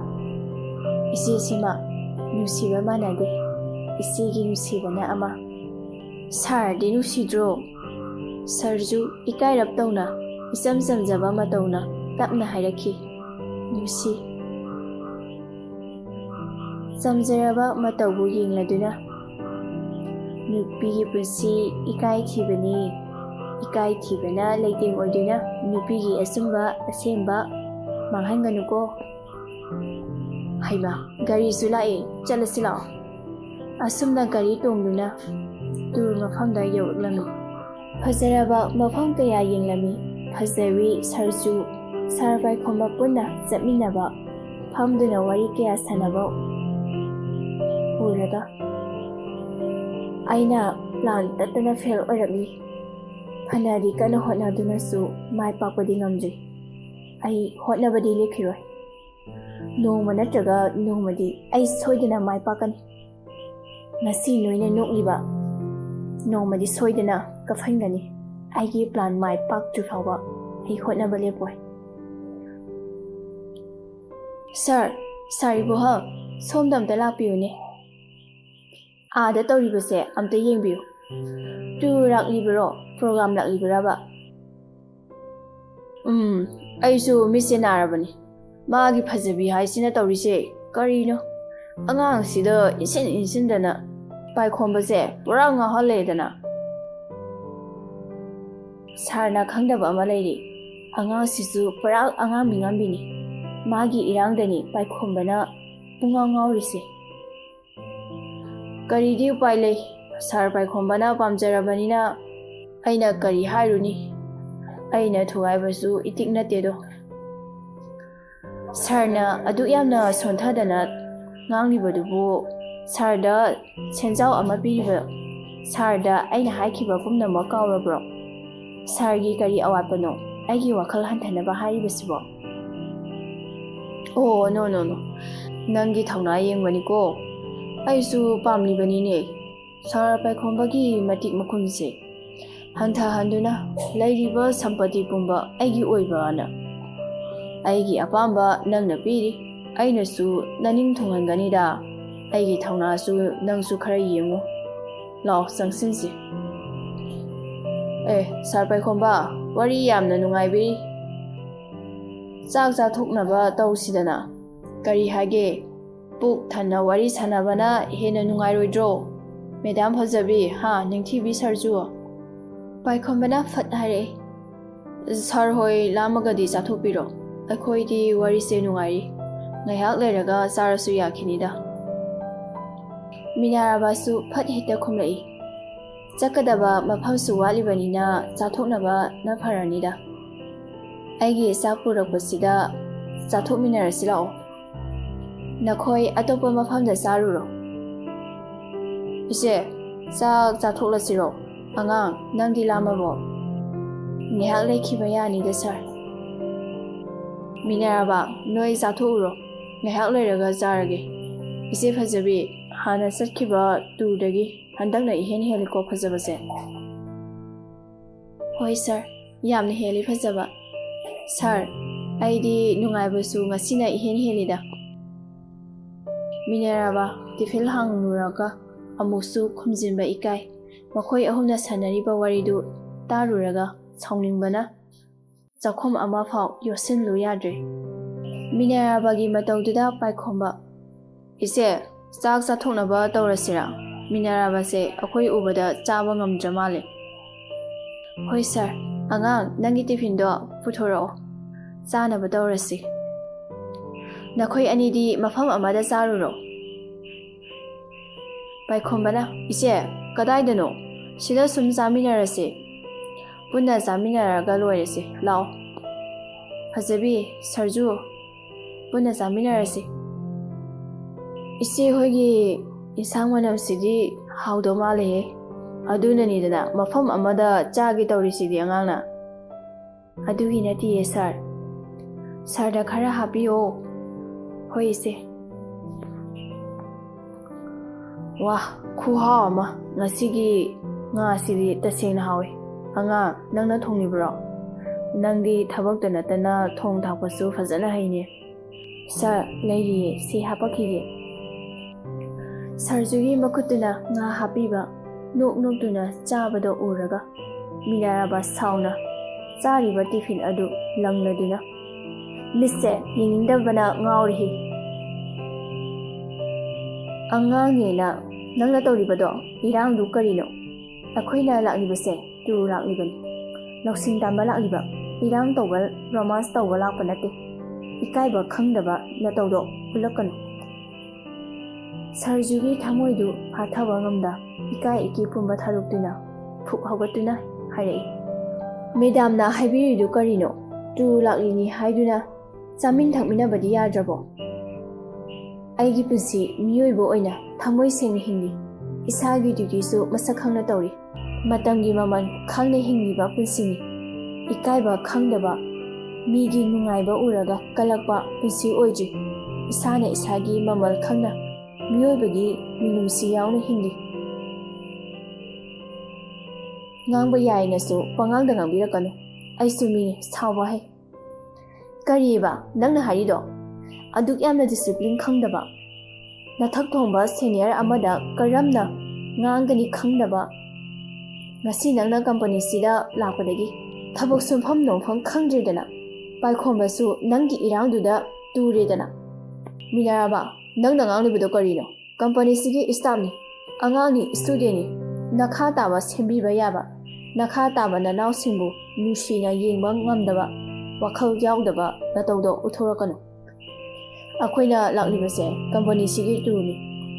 ꯏꯆꯦꯁꯤꯃ ꯅꯨꯡꯁꯤꯕ ꯃꯥꯟꯅꯗꯦ ꯏꯆꯦꯒꯤ ꯅꯨꯡꯁꯤꯕꯅ ꯑꯃ ꯁꯥꯔꯗꯤ ꯅꯨꯡꯁꯤꯗ꯭ꯔꯣ ꯁꯔꯖꯨ ꯏꯀꯥꯏꯔꯞ ꯇꯧꯅ ꯏꯆꯝ ꯆꯝꯖꯕ ꯃꯇꯧꯅ ꯇꯞꯅ ꯍꯥꯏꯔꯛꯈꯤ ꯅꯨꯡꯁꯤ ꯆꯝꯖꯔꯕ ꯃꯇꯧꯕꯨ ꯌꯦꯡꯂꯗꯨꯅ ꯅꯨꯄꯤꯒꯤ ꯄꯨꯟꯁꯤ ꯏꯀꯥꯏꯊꯤꯕꯅꯤ ꯏꯀꯥꯏꯊꯤꯕꯅ ꯂꯩꯇꯦꯡ ꯑꯣꯏꯗꯨꯅ ꯅꯨꯄꯤꯒꯤ ꯑꯆꯨꯝꯕ ꯑꯁꯦꯡꯕ ꯃꯥꯡꯍꯟꯒꯅꯨꯀꯣ ꯍꯩꯃꯥ ꯒꯥꯔꯤꯁꯨ ꯂꯥꯛꯑꯦ ꯆꯠꯂꯁꯤ ꯂꯥꯛꯑꯣ ꯑꯁꯨꯝꯅ ꯒꯥꯔꯤ ꯇꯣꯡꯗꯨꯅ ꯇꯨꯔ ꯃꯐꯝꯗ ꯌꯧꯔꯛꯂꯝꯃꯤ ꯐꯖꯔꯕ ꯃꯐꯝ ꯀꯌꯥ ꯌꯦꯡꯂꯝꯃꯤ ꯐꯖꯕꯤ ꯁꯔꯖꯨ ꯁꯥꯔ ꯄꯥꯏꯈꯣꯝꯕ ꯄꯨꯟꯅ ꯆꯠꯃꯤꯟꯅꯕ ꯐꯝꯗꯨꯅ ꯋꯥꯔꯤ ꯀꯌꯥ ꯁꯥꯟꯅꯕ ꯎꯔꯒ ꯑꯩꯅ ꯄ꯭ꯂꯥꯟ ꯇꯠꯇꯅ ꯐꯦꯜ ꯑꯣꯏꯔꯛꯂꯤ ꯐꯅꯗꯤ ꯀꯟꯅ ꯍꯣꯠꯅꯗꯨꯅꯁꯨ ꯃꯥꯏ ꯄꯥꯛꯄꯗꯤ ꯉꯝꯗ꯭ꯔꯤ ꯑꯩ ꯍꯣꯠꯅꯕꯗꯤ ꯂꯦꯞꯈꯤꯔꯣꯏ ꯅꯣꯡꯃ ꯅꯠꯇ꯭ꯔꯒ ꯅꯣꯡꯃꯗꯤ ꯑꯩ ꯁꯣꯏꯗꯅ ꯃꯥꯏ ꯄꯥꯛꯀꯅꯤ ꯉꯁꯤ ꯅꯣꯏꯅ ꯅꯣꯛꯂꯤꯕ ꯅꯣꯡꯃꯗꯤ ꯁꯣꯏꯗꯅ ꯀꯞꯍꯟꯒꯅꯤ ꯑꯩꯒꯤ ꯄ꯭ꯂꯥꯟ ꯃꯥꯏ ꯄꯥꯛꯇ꯭ꯔꯤ ꯐꯥꯎꯕ ꯑꯩ ꯍꯣꯠꯅꯕ ꯂꯦꯞꯄꯣꯏ ꯁꯥꯔ ꯏꯕꯣꯍꯜ ꯁꯣꯝꯗ ꯑꯝꯇ ꯂꯥꯛꯄꯤꯌꯨꯅꯦ ꯑꯥꯗ ꯇꯧꯔꯤꯕꯁꯦ ꯑꯝꯇ ꯌꯦꯡꯕꯤꯌꯨ ꯇꯨꯔ ꯂꯥꯛꯂꯤꯕꯔꯣ ꯄ꯭ꯔꯣꯒ꯭ꯔꯥꯝ ꯂꯥꯛꯂꯤꯕꯔꯕ ꯑꯩꯁꯨ ꯃꯤꯠꯁꯦ ꯅꯥꯔꯕꯅꯤ ꯃꯥꯒꯤ ꯐꯖꯕꯤ ꯍꯥꯏꯁꯤꯅ ꯇꯧꯔꯤꯁꯦ ꯀꯔꯤꯅꯣ ꯑꯉꯥꯡꯁꯤꯗ ꯏꯟꯁꯤꯟꯗꯅ ꯄꯥꯏꯈꯣꯝꯕꯁꯦ ꯄꯨꯔꯥ ꯉꯥꯎꯍꯜꯂꯦꯗꯅ ꯁꯥꯔꯅ ꯈꯪꯗꯕ ꯑꯃ ꯂꯩꯔꯤ ꯑꯉꯥꯡꯁꯤꯁꯨ ꯄꯨꯔꯥ ꯑꯉꯥꯡ ꯃꯤꯉꯝꯕꯤꯅꯤ ꯃꯥꯒꯤ ꯏꯔꯥꯡꯗꯅꯤ ꯄꯥꯏꯈꯣꯝꯕꯅ ꯄꯨꯡꯉꯥꯎ ꯉꯥꯎꯔꯤꯁꯦ ꯀꯔꯤꯗꯤ ꯎꯄꯥꯏ ꯂꯩ ꯁꯥꯔ ꯄꯥꯏꯈꯣꯝꯕꯅ ꯄꯥꯝꯖꯔꯕꯅꯤꯅ ꯑꯩꯅ ꯀꯔꯤ ꯍꯥꯏꯔꯨꯅꯤ ꯑꯩꯅ ꯊꯨꯒꯥꯏꯕꯁꯨ ꯏꯇꯤꯛ ꯅꯠꯇꯦꯗꯣ ꯁꯥꯔꯅ ꯑꯗꯨꯛ ꯌꯥꯝꯅ ꯁꯣꯟꯊꯗꯅ ꯉꯥꯡꯂꯤꯕꯗꯨꯕꯨ ꯁꯥꯔꯗ ꯁꯦꯟꯖꯥꯎ ꯑꯃ ꯄꯤꯔꯤꯕ ꯁꯥꯔꯗ ꯑꯩꯅ ꯍꯥꯏꯈꯤꯕ ꯄꯨꯝꯅꯃꯛ ꯀꯥꯎꯔꯕ꯭ꯔꯣ ꯁꯥꯔꯒꯤ ꯀꯔꯤ ꯑꯋꯥꯠꯄꯅꯣ ꯑꯩꯒꯤ ꯋꯥꯈꯜ ꯍꯟꯊꯅꯕ ꯍꯥꯏꯔꯤꯕꯁꯤꯕꯣ ꯑꯣ ꯅꯣ ꯅꯪꯒꯤ ꯊꯧꯅꯥ ꯌꯦꯡꯕꯅꯤꯀꯣ ꯑꯩꯁꯨ ꯄꯥꯝꯂꯤꯕꯅꯤꯅꯦ ꯁꯥꯔ ꯄꯥꯏꯈꯣꯝꯕꯒꯤ ꯃꯇꯤꯛ ꯃꯈꯨꯟꯁꯦ ꯍꯟꯊꯍꯟꯗꯨꯅ ꯂꯩꯔꯤꯕ ꯁꯝꯄꯇꯤ ꯄꯨꯝꯕ ꯑꯩꯒꯤ ꯑꯣꯏꯕꯅ ꯑꯩꯒꯤ ꯑꯄꯥꯝꯕ ꯅꯪꯅ ꯄꯤꯔꯤ ꯑꯩꯅꯁꯨ ꯅꯅꯤꯡ ꯊꯨꯡꯍꯟꯒꯅꯤꯗ ꯑꯩꯒꯤ ꯊꯧꯅꯥꯁꯨ ꯅꯪꯁꯨ ꯈꯔ ꯌꯦꯡꯉꯨ ꯂꯥꯛꯑꯣ ꯆꯪꯁꯤꯟꯁꯤ ꯁꯥꯔ ꯄꯥꯏꯈꯣꯝꯕ ꯋꯥꯔꯤ ꯌꯥꯝꯅ ꯅꯨꯡꯉꯥꯏꯕꯤꯔꯤ ꯆꯥꯛ ꯆꯥꯊꯣꯛꯅꯕ ꯇꯧꯁꯤꯗꯅ ꯀꯔꯤ ꯍꯥꯏꯒꯦ ꯄꯨꯛ ꯊꯟꯅ ꯋꯥꯔꯤ ꯁꯥꯟꯅꯕꯅ ꯍꯦꯟꯅ ꯅꯨꯡꯉꯥꯏꯔꯣꯏꯗ꯭ꯔꯣ ꯃꯦꯗꯥꯝ ꯐꯖꯕꯤ ꯅꯤꯡꯊꯤꯕꯤ ꯁꯔꯖꯨ ꯄꯥꯏꯈꯣꯝꯕꯅ ꯐꯠ ꯍꯥꯏꯔꯛꯏ ꯁꯥꯔ ꯍꯣꯏ ꯂꯥꯝꯃꯒꯗꯤ ꯆꯥꯊꯣꯛꯄꯤꯔꯣ ꯑꯩꯈꯣꯏꯗꯤ ꯋꯥꯔꯤꯁꯦ ꯅꯨꯡꯉꯥꯏꯔꯤ ꯉꯥꯏꯍꯥꯛ ꯂꯩꯔꯒ ꯆꯥꯔꯁꯨ ꯌꯥꯈꯤꯅꯤꯗ ꯃꯤꯅꯥꯔꯥꯕꯥꯁꯨ ꯐꯠ ꯍꯦꯛꯇ ꯈꯨꯝꯂꯛꯏ ꯆꯠꯀꯗꯕ ꯃꯐꯝꯁꯨ ꯋꯥꯠꯂꯤꯕꯅꯤꯅ ꯆꯥꯊꯣꯛꯅꯕꯅ ꯐꯔꯅꯤꯗ ꯑꯩꯒꯤ ꯆꯥꯛ ꯄꯨꯔꯛꯄꯁꯤꯗ ꯆꯥꯊꯣꯛꯃꯤꯟꯅꯔꯁꯤ ꯂꯥꯛꯑꯣ ꯅꯈꯣꯏ ꯑꯇꯣꯞꯄ ꯃꯐꯝꯗ ꯆꯥꯔꯨꯔꯣ ꯏꯆꯦ ꯆꯥꯛ ꯆꯥꯊꯣꯛꯂꯁꯤꯔꯣ ꯑꯉꯥꯡ ꯅꯪꯗꯤ ꯂꯥꯝꯃꯕꯣ ꯉꯥꯏꯍꯥꯛ ꯂꯩꯈꯤꯕ ꯌꯥꯅꯤꯗ ꯁꯥꯔ ꯃꯤꯅꯥꯔꯥꯕꯥ ꯅꯣꯏ ꯆꯥꯊꯣꯛꯎꯔꯣ ꯉꯥꯏꯍꯥꯛ ꯂꯩꯔꯒ ꯆꯥꯔꯒꯦ ꯏꯆꯦ ꯐꯖꯕꯤ ꯍꯥꯟꯅ ꯆꯠꯈꯤꯕ ꯇꯨꯔꯗꯒꯤ ꯍꯟꯗꯛꯅ ꯏꯍꯦꯟ ꯍꯦꯜꯂꯤꯀꯣ ꯐꯖꯕꯁꯦ꯫ ꯍꯣꯏ ꯁꯥꯔ, ꯌꯥꯝꯅ ꯍꯦꯜꯂꯤ ꯐꯖꯕ꯫ ꯁꯥꯔ, ꯑꯩꯗꯤ ꯅꯨꯡꯉꯥꯏꯕꯁꯨ ꯉꯁꯤꯅ ꯏꯍꯦꯟ ꯍꯦꯜꯂꯤꯗ꯫ ꯃꯤꯅꯔꯚꯥ ꯇꯤꯐꯤꯟ ꯍꯥꯡꯂꯨꯔꯒ ꯑꯃꯨꯛꯁꯨ ꯈꯨꯝꯖꯤꯟꯕ ꯏꯀꯥꯏ꯫ ꯃꯈꯣꯏ ꯑꯍꯨꯝꯅ ꯁꯥꯟꯅꯔꯤꯕ ꯋꯥꯔꯤꯗꯨ ꯇꯥꯔꯨꯔꯒ ꯁꯥꯎꯅꯤꯡꯕꯅ ꯆꯥꯛꯈꯨꯝ ꯑꯃꯐꯥꯎ ꯌꯣꯠꯁꯤꯜꯂꯨ ꯌꯥꯗ꯭ꯔꯦ꯫ ꯃꯤꯅꯔꯚꯥꯒꯤ ꯃꯇꯧꯗꯨꯗ ꯄꯥꯏꯈꯣꯝꯕ, ꯏꯆꯦ, ꯆꯥꯛ ꯆꯥꯊꯣꯛꯅꯕ ꯇꯧꯔꯁꯤꯔꯥ? ꯃꯤꯅꯔꯚꯥꯁꯦ ꯑꯩꯈꯣꯏ ꯎꯕꯗ ꯆꯥꯕ ꯉꯝꯗ꯭ꯔ ꯃꯥꯜꯂꯦ꯫ ꯍꯣꯏ ꯁꯥꯔ, ꯑꯉꯥꯡ, ꯅꯪꯒꯤ ꯇꯤꯐꯤꯟꯗꯣ ꯄꯨꯊꯣꯔꯛꯑꯣ, ꯆꯥꯅꯕ ꯇꯧꯔꯁꯤ꯫ ꯅꯈꯣꯏ ꯑꯅꯤꯗꯤ ꯃꯐꯝ ꯑꯃꯗ ꯆꯥꯔꯨꯔꯣ꯫ ꯄꯥꯏꯈꯣꯝꯕꯅ, ꯏꯆꯦ, ꯀꯗꯥꯏꯗꯅꯣ? ꯁꯤꯗ ꯁꯨꯝ ꯆꯥꯃꯤꯟꯅꯔꯁꯤ꯫ ꯄꯨꯟꯅ ꯆꯥꯃꯤꯟꯅꯔꯒ ꯂꯣꯏꯔꯁꯤ, ꯂꯥꯛꯑꯣ꯫ ꯐꯖꯕꯤ, ꯁꯔꯖꯨ, ꯄꯨꯟꯅ ꯆꯥꯃꯤꯟꯅꯔꯁꯤ꯫ ꯏꯆꯦ ꯍꯣꯏꯒꯤ ꯏꯟꯁꯥꯡ ꯃꯅꯝꯁꯤꯗꯤ ꯍꯥꯎꯗꯧ ꯃꯥꯜꯂꯦꯍꯦ꯫ ꯑꯗꯨꯅꯅꯤꯗꯅ ꯃꯐꯝ ꯑꯃꯗ ꯆꯥꯒꯦ ꯇꯧꯔꯤꯁꯤꯗꯤ ꯑꯉꯥꯡꯅ꯫ ꯑꯗꯨꯒꯤ ꯅꯠꯇꯤꯌꯦ ꯁꯥꯔ, ꯁꯥꯔꯗ ꯈꯔ ꯍꯥꯞꯄꯤꯌꯣ꯫ ꯍꯣꯏ ꯏꯆꯦ꯫ ꯋꯥꯍ, ꯈꯨꯍꯥꯎ ꯑꯃ! ꯉꯁꯤꯒꯤ ꯉꯥꯁꯤꯗꯤ ꯇꯁꯦꯡꯅ ꯍꯥꯎꯏ꯫ ꯑꯉꯥꯡ, ꯅꯪꯅ ꯊꯣꯡꯂꯤꯕ꯭ꯔꯣ? ꯅꯪꯗꯤ ꯊꯕꯛꯇ ꯅꯠꯇꯅ ꯊꯣꯡ ꯊꯥꯛꯄꯁꯨ ꯐꯖꯅ ꯍꯩꯅꯦ꯫ ꯁꯥꯔ, ꯂꯩꯔꯤꯌꯦ, ꯁꯤ ꯍꯥꯄꯛꯈꯤꯒꯦ꯫ ꯁꯔꯖꯨꯒꯤ ꯃꯈꯨꯠꯇꯨꯅ ꯉꯥ ꯍꯥꯞꯄꯤꯕ ꯅꯣꯛ ꯅꯣꯛꯇꯨꯅ ꯆꯥꯕꯗꯣ ꯎꯔꯒ ꯃꯤꯅꯔꯚꯥ ꯁꯥꯎꯅ ꯆꯥꯔꯤꯕ ꯇꯤꯐꯤꯟ ꯑꯗꯨ ꯂꯪꯂꯗꯨꯅ ꯃꯤꯠꯁꯦ ꯌꯦꯡꯅꯤꯡꯗꯕꯅ ꯉꯥꯎꯔꯦꯍꯦ꯫ ꯑꯉꯥꯡꯅꯦꯅ ꯅꯪꯅ ꯇꯧꯔꯤꯕꯗꯣ ꯏꯔꯥꯡꯗꯨ ꯀꯔꯤꯅꯣ? ꯑꯩꯈꯣꯏꯅ ꯂꯥꯛꯂꯤꯕꯁꯦ ꯇꯨꯔ ꯂꯥꯛꯂꯤꯕꯅꯤ, ꯂꯧꯁꯤꯡ ꯇꯥꯟꯕ ꯂꯥꯛꯂꯤꯕ, ꯏꯔꯥꯡ ꯇꯧꯕ, ꯔꯣꯃꯥꯟꯁ ꯇꯧꯕ ꯂꯥꯛꯄ ꯅꯠꯇꯦ꯫ ꯏꯀꯥꯏꯕ ꯈꯪꯗꯕ ꯅꯇꯧꯗꯣ ꯎꯠꯂꯛꯀꯅꯨ꯫ ꯁꯔꯖꯨꯒꯤ ꯊꯃꯣꯏꯗꯨ ꯐꯥꯊꯕ ꯉꯝꯗ ꯏꯀꯥꯏ ꯏꯀꯤ ꯄꯨꯝꯕ ꯊꯥꯗꯣꯛꯇꯨꯅ ꯐꯨꯛ ꯍꯧꯒꯠꯇꯨꯅ ꯍꯥꯏꯔꯛꯏ, ꯃꯦꯗꯥꯝꯅ ꯍꯥꯏꯕꯤꯔꯤꯗꯨ ꯀꯔꯤꯅꯣ? ꯇꯨꯔ ꯂꯥꯛꯂꯤꯅꯤ ꯍꯥꯏꯗꯨꯅ ꯆꯥꯃꯤꯟ ꯊꯛꯃꯤꯟꯅꯕꯗꯤ ꯌꯥꯗ꯭ꯔꯕꯣ? ꯑꯩꯒꯤ ꯄꯨꯟꯁꯤ ꯃꯤꯑꯣꯏꯕ ꯑꯣꯏꯅ ꯊꯃꯣꯏ ꯁꯦꯡꯅ ꯍꯤꯡꯂꯤ, ꯏꯁꯥꯒꯤ ꯗ꯭ꯌꯨꯇꯤꯁꯨ ꯃꯁꯛ ꯈꯪꯅ ꯇꯧꯔꯤ, ꯃꯇꯝꯒꯤ ꯃꯃꯜ ꯈꯪꯅ ꯍꯤꯡꯂꯤꯕ ꯄꯨꯟꯁꯤꯅꯤ꯫ ꯏꯀꯥꯏꯕ ꯈꯪꯗꯕ, ꯃꯤꯒꯤ ꯅꯨꯡꯉꯥꯏꯕ ꯎꯔꯒ ꯀꯜꯂꯛꯄ ꯄꯨꯟꯁꯤ ꯑꯣꯏꯗ꯭ꯔꯤ꯫ ꯏꯁꯥꯅ ꯏꯁꯥꯒꯤ ꯃꯃꯜ ꯈꯪꯅ ꯃꯤꯑꯣꯏꯕꯒꯤ ꯃꯤꯅꯨꯡꯁꯤ ꯌꯥꯎꯅ ꯍꯤꯡꯂꯤ꯫ ꯉꯥꯡꯕ ꯌꯥꯏꯅꯁꯨ ꯄꯉꯥꯡꯗ ꯉꯥꯡꯕꯤꯔꯛꯀꯅꯨ, ꯑꯩꯁꯨ ꯃꯤꯅꯤ, ꯁꯥꯎꯕ ꯍꯩ꯫ ꯀꯔꯤꯕ ꯅꯪꯅ ꯍꯥꯏꯔꯤꯗꯣ? ꯑꯗꯨꯛ ꯌꯥꯝꯅ ꯗꯤꯁꯤꯄ꯭ꯂꯤꯟ ꯈꯪꯗꯕ, ꯅꯊꯛ ꯊꯣꯡꯕ ꯁꯦꯅꯤꯌꯔ ꯑꯃꯗ ꯀꯔꯝꯅ ꯉꯥꯡꯒꯅꯤ ꯈꯪꯗꯕ, ꯉꯁꯤ ꯅꯪꯅ ꯀꯝꯄꯅꯤꯁꯤꯗ ꯂꯥꯛꯄꯗꯒꯤ ꯊꯕꯛ ꯁꯨꯡꯐꯝ ꯅꯣꯝꯐꯝ ꯈꯪꯗ꯭ꯔꯦꯗꯅ, ꯄꯥꯏꯈꯣꯝꯕꯁꯨ ꯅꯪꯒꯤ ꯏꯔꯥꯡꯗꯨꯗ ꯇꯨꯔꯦꯗꯅ꯫ ꯃꯤꯅꯔꯚꯥ, ꯅꯪꯅ ꯉꯥꯡꯂꯤꯕꯗꯣ ꯀꯔꯤꯅꯣ? ꯀꯝꯄꯅꯤꯁꯤꯒꯤ ꯁ꯭ꯇꯥꯐꯅꯤ, ꯑꯉꯥꯡꯅꯤ, ꯁ꯭ꯇꯨꯗꯦꯟꯅꯤ, ꯅꯈꯥ ꯇꯥꯕ ꯁꯦꯝꯕꯤꯕ ꯌꯥꯕ, ꯅꯈꯥ ꯇꯥꯕ ꯅꯅꯥꯎꯁꯤꯡꯕꯨ ꯅꯨꯡꯁꯤꯅ ꯌꯦꯡꯕ ꯉꯝꯗꯕ, ꯋꯥꯈꯜ ꯌꯥꯎꯗꯕ ꯅꯇꯧꯗꯣ ꯎꯠꯊꯣꯔꯛꯀꯅꯨ꯫ ꯑꯩꯈꯣꯏꯅ ꯂꯥꯛꯂꯤꯕꯁꯦ ꯀꯝꯄꯅꯤꯁꯤꯒꯤ ꯇꯨꯔꯅꯤ,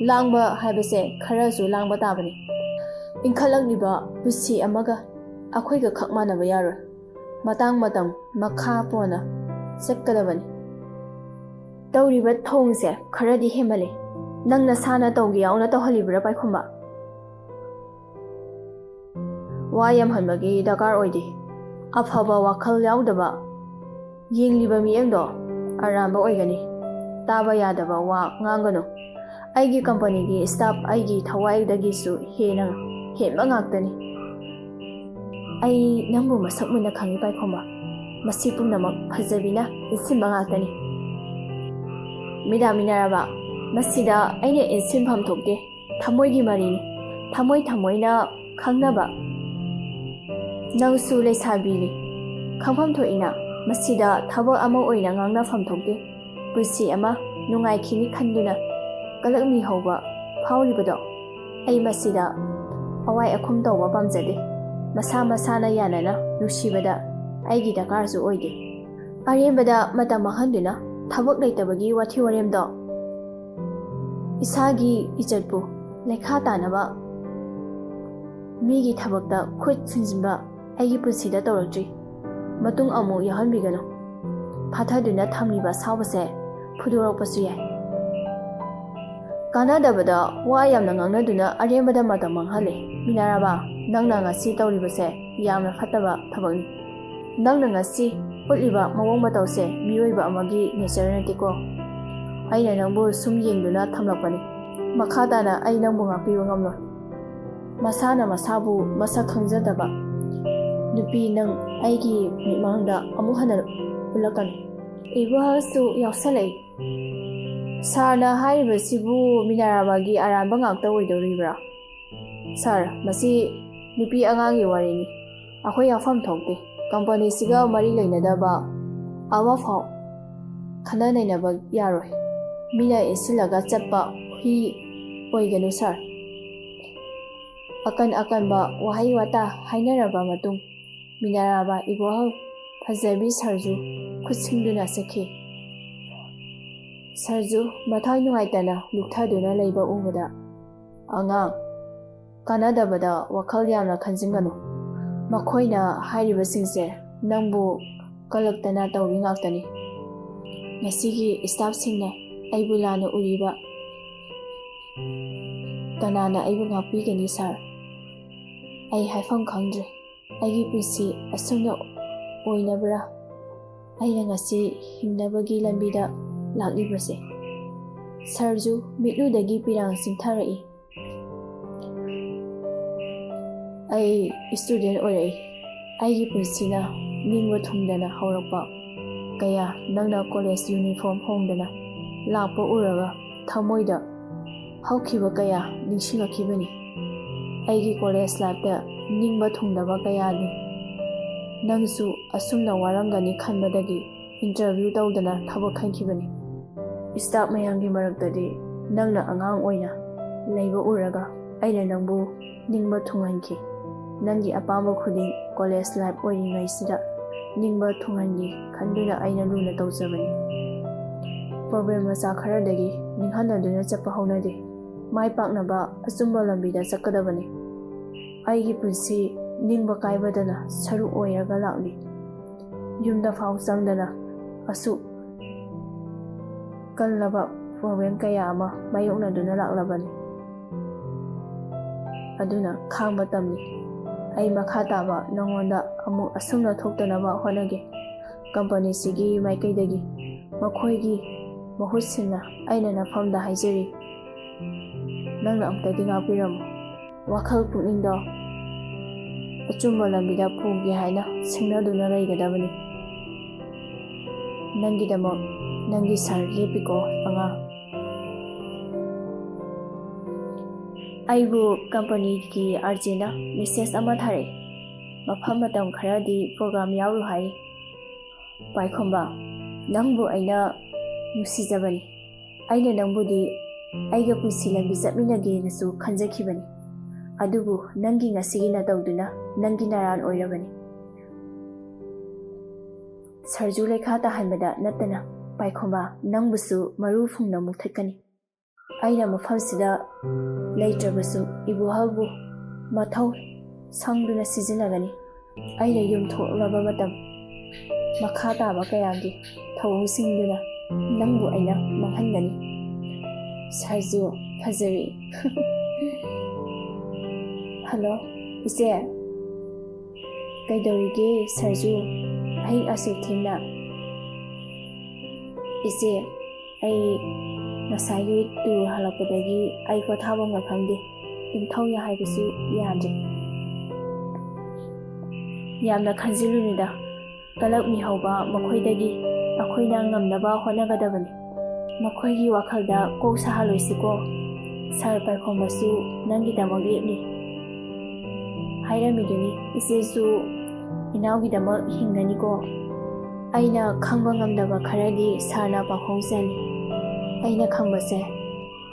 ꯂꯥꯡꯕ ꯍꯥꯏꯕꯁꯦ ꯈꯔꯁꯨ ꯂꯥꯡꯕ ꯇꯥꯕꯅꯤ꯫ ꯏꯟꯈꯠꯂꯛꯂꯤꯕ ꯄꯨꯟꯁꯤ ꯑꯃꯒ ꯑꯩꯈꯣꯏꯒ ꯈꯛ ꯃꯥꯟꯅꯕ ꯌꯥꯔꯣꯏ, ꯃꯇꯥꯡ ꯃꯇꯝ ꯃꯈꯥ ꯄꯣꯟꯅ ꯆꯠꯀꯗꯕꯅꯤ꯫ ꯇꯧꯔꯤꯕ ꯊꯧꯑꯣꯡꯁꯦ ꯈꯔꯗꯤ ꯍꯦꯟꯃꯜꯂꯤ꯫ ꯅꯪ ꯅꯁꯥꯅ ꯇꯧꯒꯦ ꯌꯥꯎꯅ ꯇꯧꯍꯜꯂꯤꯕ꯭ꯔꯥ ꯄꯥꯏꯈꯣꯝꯕ? ꯋꯥ ꯌꯥꯝꯍꯟꯕꯒꯤ ꯗꯔꯀꯥꯔ ꯑꯣꯏꯗꯦ꯫ ꯑꯐꯕ ꯋꯥꯈꯜ ꯌꯥꯎꯗꯕ ꯌꯦꯡꯂꯤꯕ ꯃꯤꯠꯌꯦꯡꯗꯣ ꯑꯔꯥꯟꯕ ꯑꯣꯏꯒꯅꯤ꯫ ꯇꯥꯕ ꯌꯥꯗꯕ ꯋꯥ ꯉꯥꯡꯒꯅꯨ꯫ ꯑꯩꯒꯤ ꯀꯝꯄꯅꯤꯒꯤ ꯁ꯭ꯇꯥꯐ ꯑꯩꯒꯤ ꯊꯋꯥꯏꯗꯒꯤꯁꯨ ꯍꯦꯟꯕ ꯉꯥꯛꯇꯅꯤ꯫ ꯑꯩ ꯅꯪꯕꯨ ꯃꯁꯛ ꯃꯨꯟꯅ ꯈꯪꯏ ꯄꯥꯏꯈꯣꯝꯕ, ꯃꯁꯤ ꯄꯨꯝꯅꯃꯛ ꯐꯖꯕꯤꯅ ꯏꯟꯁꯤꯟꯕ ꯉꯥꯛꯇꯅꯤ꯫ ꯃꯦꯗꯥꯝ ꯃꯤꯅꯔꯚꯥ, ꯃꯁꯤꯗ ꯑꯩꯅ ꯏꯟꯁꯤꯟꯐꯝ ꯊꯣꯛꯇꯦ, ꯊꯃꯣꯏꯒꯤ ꯃꯔꯤꯅꯤ, ꯊꯃꯣꯏ ꯊꯃꯣꯏꯅ ꯈꯪꯅꯕ꯫ ꯅꯪꯁꯨ ꯂꯩꯁꯥꯕꯤꯅꯤ, ꯈꯪꯐꯝ ꯊꯣꯛꯏꯅ, ꯃꯁꯤꯗ ꯊꯕꯛ ꯑꯃ ꯑꯣꯏꯅ ꯉꯥꯡꯅꯐꯝ ꯊꯣꯛꯇꯦ꯫ ꯄꯨꯟꯁꯤ ꯑꯃ ꯅꯨꯡꯉꯥꯏꯈꯤꯅꯤ ꯈꯟꯗꯨꯅ ꯀꯂꯛꯃꯤ ꯍꯧꯕ ꯐꯥꯎꯔꯤꯕꯗꯣ, ꯑꯩ ꯃꯁꯤꯗ ꯑꯋꯥꯏ ꯑꯈꯨꯝ ꯇꯧꯕ ꯄꯥꯝꯖꯗꯦ꯫ ꯃꯁꯥ ꯃꯁꯥꯅ ꯌꯥꯅꯅ ꯅꯨꯡꯁꯤꯕꯗ ꯑꯩꯒꯤ ꯗꯔꯀꯥꯔꯁꯨ ꯑꯣꯏꯗꯦ꯫ ꯑꯔꯦꯝꯕꯗ ꯃꯇꯝ ꯃꯥꯡꯍꯟꯗꯨꯅ ꯊꯕꯛ ꯂꯩꯇꯕꯒꯤ ꯋꯥꯊꯤ ꯋꯥꯔꯦꯝꯗꯣ ꯏꯁꯥꯒꯤ ꯏꯖꯠꯄꯨ ꯂꯩꯈꯥ ꯇꯥꯅꯕ ꯃꯤꯒꯤ ꯊꯕꯛꯇ ꯈꯨꯠ ꯊꯤꯟꯖꯤꯟꯕ ꯑꯩꯒꯤ ꯄꯨꯟꯁꯤꯗ ꯇꯧꯔꯛꯇ꯭ꯔꯤ, ꯃꯇꯨꯡ ꯑꯃꯨꯛ ꯌꯥꯎꯍꯟꯕꯤꯒꯅꯨ꯫ ꯐꯥꯊꯗꯨꯅ ꯊꯝꯂꯤꯕ ꯑꯁꯥꯎꯕꯁꯦ ꯐꯨꯗꯣꯔꯛꯄꯁꯨ ꯌꯥꯏ꯫ ꯀꯥꯟꯅꯗꯕꯗ ꯋꯥ ꯌꯥꯝꯅ ꯉꯥꯡꯅꯗꯨꯅ ꯑꯔꯦꯝꯕꯗ ꯃꯇꯝ ꯃꯥꯡꯍꯜꯂꯦ꯫ ꯃꯤꯅꯔꯚꯥ, ꯅꯪꯅ ꯉꯁꯤ ꯇꯧꯔꯤꯕꯁꯦ ꯌꯥꯝꯅ ꯐꯠꯇꯕ ꯊꯕꯛꯅꯤ꯫ ꯅꯪꯅ ꯉꯁꯤ ꯎꯠꯂꯤꯕ ꯃꯑꯣꯡ ꯃꯇꯧꯁꯦ ꯃꯤꯑꯣꯏꯕ ꯑꯃꯒꯤ ꯅꯦꯆꯔ ꯅꯠꯇꯦꯀꯣ꯫ ꯑꯩꯅ ꯅꯪꯕꯨ ꯁꯨꯝ ꯌꯦꯡꯗꯨꯅ ꯊꯝꯂꯛꯄꯅꯤ, ꯃꯈꯥ ꯇꯥꯅ ꯑꯩ ꯅꯪꯕꯨ ꯉꯥꯛꯄꯤꯕ ꯉꯝꯂꯣꯏ꯫ ꯃꯁꯥꯅ ꯃꯁꯥꯕꯨ ꯃꯁꯛ ꯈꯪꯖꯗꯕ ꯅꯨꯄꯤ ꯅꯪ ꯑꯩꯒꯤ ꯃꯤꯠꯃꯥꯡꯗ ꯑꯃꯨꯛ ꯍꯟꯅ ꯎꯠꯂꯛꯀꯅꯨ꯫ ꯏꯕꯣꯍꯜꯁꯨ ꯌꯥꯎꯁꯜꯂꯛꯏ꯫ ꯁꯥꯔꯅ ꯍꯥꯏꯔꯤꯕꯁꯤꯕꯨ ꯃꯤꯅꯔꯚꯥꯒꯤ ꯑꯔꯥꯟꯕ ꯉꯥꯛꯇ ꯑꯣꯏꯗꯧꯔꯤꯕ꯭ꯔꯥ? ꯁꯥꯔ, ꯃꯁꯤ ꯅꯨꯄꯤ ꯑꯉꯥꯡꯒꯤ ꯋꯥꯔꯤꯅꯤ꯫ ꯑꯩꯈꯣꯏ ꯌꯥꯎꯐꯝ ꯊꯣꯛꯇꯦ꯫ ꯀꯝꯄꯅꯤꯁꯤꯒ ꯃꯔꯤ ꯂꯩꯅꯗꯕ ꯑꯃꯐꯥꯎ ꯈꯟꯅ ꯅꯩꯅꯕ ꯌꯥꯔꯣꯏ꯫ ꯃꯤꯅ ꯏꯟꯁꯤꯜꯂꯒ ꯆꯠꯄ ꯍꯨꯏ ꯑꯣꯏꯒꯅꯨ ꯁꯥꯔ꯫ ꯑꯀꯟꯕ ꯋꯥꯍꯩ ꯋꯥꯇꯥ ꯍꯥꯏꯅꯔꯕ ꯃꯇꯨꯡ ꯃꯤꯅꯔꯚꯥ ꯏꯕꯣꯍꯜ ꯐꯖꯕꯤ ꯁꯔꯖꯨ ꯈꯨꯠꯁꯤꯡꯗꯨꯅ ꯆꯠꯈꯤ꯫ ꯁꯔꯖꯨ ꯃꯊꯋꯥꯏ ꯅꯨꯡꯉꯥꯏꯇꯅ ꯂꯨꯞꯊꯗꯨꯅ ꯂꯩꯕ ꯎꯕꯗ, ꯑꯉꯥꯡ, ꯀꯥꯟꯅꯗꯕꯗ ꯋꯥꯈꯜ ꯌꯥꯝꯅ ꯈꯟꯖꯤꯟꯒꯅꯨ꯫ ꯃꯈꯣꯏꯅ ꯍꯥꯏꯔꯤꯕꯁꯤꯡꯁꯦ ꯅꯪꯕꯨ ꯀꯂꯛꯇꯅ ꯇꯧꯔꯤ ꯉꯥꯛꯇꯅꯤ꯫ ꯉꯁꯤꯒꯤ ꯁ꯭ꯇꯥꯐꯁꯤꯡꯅ ꯑꯩꯕꯨ ꯂꯥꯟꯅ ꯎꯔꯤꯕ ꯀꯅꯥꯅ ꯑꯩꯕꯨ ꯉꯥꯛꯄꯤꯒꯅꯤ ꯁꯥꯔ? ꯑꯩ ꯍꯥꯏꯐꯝ ꯈꯪꯗ꯭ꯔꯦ꯫ ꯑꯩꯒꯤ ꯄꯨꯟꯁꯤ ꯑꯁꯨꯝꯅ ꯑꯣꯏꯅꯕ꯭ꯔꯥ ꯑꯩꯅ ꯉꯁꯤ ꯍꯤꯡꯅꯕꯒꯤ ꯂꯝꯕꯤꯗ ꯂꯥꯛꯂꯤꯕꯁꯦ? ꯁꯔꯖꯨ ꯃꯤꯠꯂꯨꯗꯒꯤ ꯄꯤꯔꯥꯡ ꯆꯤꯡꯊꯔꯛꯏ꯫ ꯑꯩ ꯁ꯭ꯇꯨꯗꯦꯟꯠ ꯑꯣꯏꯔꯛꯏ꯫ ꯑꯩꯒꯤ ꯄꯨꯟꯁꯤꯅ ꯅꯤꯡꯕ ꯊꯨꯡꯗꯅ ꯍꯧꯔꯛꯄ ꯀꯌꯥ ꯅꯪꯅ ꯀꯣꯂꯦꯖ ꯌꯨꯅꯤꯐꯣꯔꯝ ꯍꯣꯡꯗꯅ ꯂꯥꯛꯄ ꯎꯔꯒ ꯊꯃꯣꯏꯗ ꯍꯧꯈꯤꯕ ꯀꯌꯥ ꯅꯤꯡꯁꯤꯡꯂꯛꯈꯤꯕꯅꯤ꯫ ꯑꯩꯒꯤ ꯀꯣꯂꯦꯖ ꯂꯥꯏꯐꯇ ꯅꯤꯡꯕ ꯊꯨꯡꯗꯕ ꯀꯌꯥꯅꯤ꯫ ꯅꯪꯁꯨ ꯑꯁꯨꯝꯅ ꯋꯥꯔꯝꯒꯅꯤ ꯈꯟꯕꯗꯒꯤ ꯏꯟꯇꯔꯚ꯭ꯌꯨ ꯇꯧꯗꯅ ꯊꯕꯛ ꯈꯟꯈꯤꯕꯅꯤ꯫ ꯁ꯭ꯇꯥꯐ ꯃꯌꯥꯝꯒꯤ ꯃꯔꯛꯇꯗꯤ ꯅꯪꯅ ꯑꯉꯥꯡ ꯑꯣꯏꯅ ꯂꯩꯕ ꯎꯔꯒ ꯑꯩꯅ ꯅꯪꯕꯨ ꯅꯤꯡꯕ ꯊꯨꯡꯍꯟꯈꯤ꯫ ꯅꯪꯒꯤ ꯑꯄꯥꯝꯕ ꯈꯨꯗꯤꯡ ꯀꯣꯂꯦꯖ ꯂꯥꯏꯐ ꯑꯣꯏꯔꯤꯉꯩꯁꯤꯗ ꯅꯤꯡꯕ ꯊꯨꯡꯍꯟꯒꯦ ꯈꯟꯗꯨꯅ ꯑꯩꯅ ꯂꯨꯅ ꯇꯧꯖꯕꯅꯤ꯫ ꯄ꯭ꯔꯣꯕ꯭ꯂꯦꯝ ꯃꯆꯥ ꯈꯔꯗꯒꯤ ꯅꯤꯡꯍꯟꯅꯗꯨꯅ ꯆꯠꯄ ꯍꯧꯅꯗꯦ꯫ ꯃꯥꯏ ꯄꯥꯛꯅꯕ ꯑꯆꯨꯝꯕ ꯂꯝꯕꯤꯗ ꯆꯠꯀꯗꯕꯅꯤ꯫ ꯑꯩꯒꯤ ꯄꯨꯟꯁꯤ ꯅꯤꯡꯕ ꯀꯥꯏꯕꯗꯅ ꯁꯔꯨꯛ ꯑꯣꯏꯔꯒ ꯂꯥꯛꯂꯤ꯫ ꯌꯨꯝꯗ ꯐꯥꯎ ꯆꯪꯗꯅ ꯑꯁꯨꯛ ꯀꯜꯂꯕ ꯄ꯭ꯔꯣꯕ꯭ꯂꯦꯝ ꯀꯌꯥ ꯑꯃ ꯃꯥꯌꯣꯛꯅꯗꯨꯅ ꯂꯥꯛꯂꯕꯅꯤ꯫ ꯑꯗꯨꯅ ꯈꯥꯡꯕ ꯇꯝꯂꯤ꯫ ꯑꯩ ꯃꯈꯥ ꯇꯥꯕ ꯅꯉꯣꯟꯗ ꯑꯃꯨꯛ ꯑꯁꯨꯝꯅ ꯊꯣꯛꯇꯅꯕ ꯍꯣꯠꯅꯒꯦ꯫ ꯀꯝꯄꯅꯤꯁꯤꯒꯤ ꯃꯥꯏꯀꯩꯗꯒꯤ ꯃꯈꯣꯏꯒꯤ ꯃꯍꯨꯠ ꯁꯤꯟꯅ ꯑꯩꯅ ꯅꯐꯝꯗ ꯍꯥꯏꯖꯔꯤ, ꯅꯪꯅ ꯑꯝꯇꯗꯤ ꯉꯥꯛꯄꯤꯔꯝꯃꯨ꯫ ꯋꯥꯈꯜ ꯄꯨꯛꯅꯤꯡꯗꯣ ꯑꯆꯨꯝꯕ ꯂꯝꯕꯤꯗ ꯄꯨꯒꯦ ꯍꯥꯏꯅ ꯁꯤꯡꯅꯗꯨꯅ ꯂꯩꯒꯗꯕꯅꯤ꯫ ꯅꯪꯒꯤꯗꯃꯛ ꯅꯪꯒꯤ ꯁꯥꯔ ꯂꯦꯞꯄꯤꯀꯣ ꯑꯉꯥꯡ꯫ ꯑꯩꯕꯨ ꯀꯝꯄꯅꯤꯒꯤ ꯑꯥꯔꯖꯦꯅ ꯃꯦꯁꯦꯖ ꯑꯃ ꯊꯥꯔꯛꯏ꯫ ꯃꯐꯝ ꯃꯇꯝ ꯈꯔꯗꯤ ꯄ꯭ꯔꯣꯒ꯭ꯔꯥꯝ ꯌꯥꯎꯔꯨ ꯍꯥꯏꯔꯤ꯫ ꯄꯥꯏꯈꯣꯝꯕ, ꯅꯪꯕꯨ ꯑꯩꯅ ꯅꯨꯡꯁꯤꯖꯕꯅꯤ꯫ ꯑꯩꯅ ꯅꯪꯕꯨꯗꯤ ꯑꯩꯒ ꯄꯨꯟꯁꯤ ꯂꯝꯕꯤ ꯆꯠꯃꯤꯟꯅꯒꯦꯅꯁꯨ ꯈꯟꯖꯈꯤꯕꯅꯤ꯫ ꯑꯗꯨꯕꯨ ꯅꯪꯒꯤ ꯉꯁꯤꯒꯤ ꯅꯇꯧꯗꯨꯅ ꯅꯪꯒꯤ ꯅꯔꯥꯟ ꯑꯣꯏꯔꯕꯅꯤ꯫ ꯁꯔꯖꯨ ꯂꯩꯈꯥ ꯇꯥꯍꯟꯕꯗ ꯅꯠꯇꯅ ꯄꯥꯏꯈꯣꯝꯕ ꯅꯪꯕꯨꯁꯨ ꯃꯔꯨ ꯐꯨꯡꯅ ꯃꯨꯛꯊꯠꯀꯅꯤ꯫ ꯑꯩꯅ ꯃꯐꯝꯁꯤꯗ ꯂꯩꯇ꯭ꯔꯕꯁꯨ ꯏꯕꯣꯍꯜꯕꯨ ꯃꯊꯧ ꯁꯪꯗꯨꯅ ꯁꯤꯖꯤꯟꯅꯒꯅꯤ꯫ ꯑꯩꯅ ꯌꯨꯝ ꯊꯣꯛꯂꯕ ꯃꯇꯝ ꯃꯈꯥ ꯇꯥꯕ ꯀꯌꯥꯒꯤ ꯊꯧꯑꯣꯡꯁꯤꯡꯗꯨꯅ ꯅꯪꯕꯨ ꯑꯩꯅ ꯃꯥꯡꯍꯟꯒꯅꯤ꯫ ꯁꯔꯖꯨ ꯐꯖꯕꯤ꯫ ꯍꯜꯂꯣ ꯏꯆꯦ, ꯀꯩꯗꯧꯔꯤꯒꯦ ꯁꯔꯖꯨ ꯑꯍꯤꯡ ꯑꯁꯨꯛ ꯊꯦꯡꯅ? ꯏꯆꯦ, ꯑꯩ ꯉꯁꯥꯏꯒꯤ ꯇꯨꯔ ꯍꯜꯂꯛꯄꯗꯒꯤ ꯑꯩ ꯄꯣꯊꯥꯐꯝꯒ ꯈꯪꯗꯦ꯫ ꯅꯤꯡꯊꯧꯅ ꯍꯥꯏꯕꯁꯨ ꯌꯥꯗ꯭ꯔꯦ꯫ ꯌꯥꯝꯅ ꯈꯟꯖꯤꯜꯂꯨꯅꯨꯗ꯫ ꯀꯂꯛ ꯃꯤꯍꯧꯕ ꯃꯈꯣꯏꯗꯒꯤ ꯑꯩꯈꯣꯏꯅ ꯉꯝꯅꯕ ꯍꯣꯠꯅꯒꯗꯕꯅꯤ꯫ ꯃꯈꯣꯏꯒꯤ ꯋꯥꯈꯜꯗ ꯀꯣꯛ ꯁꯥꯍꯜꯂꯣꯏꯁꯤꯀꯣ꯫ ꯁꯥꯔ ꯄꯥꯏꯈꯣꯝꯕꯁꯨ ꯅꯪꯒꯤꯗꯃꯛ ꯂꯦꯞꯂꯤ ꯍꯥꯏꯔꯝꯃꯤꯗꯨꯅꯤ꯫ ꯏꯆꯦꯁꯨ ꯏꯅꯥꯎꯒꯤꯗꯃꯛ ꯍꯤꯡꯒꯅꯤꯀꯣ꯫ ꯑꯩꯅ ꯈꯪꯕ ꯉꯝꯗꯕ ꯈꯔꯗꯤ ꯁꯥꯔꯅ ꯄꯥꯎꯈꯣꯡꯆꯅꯤ꯫ ꯑꯩꯅ ꯈꯪꯕꯁꯦ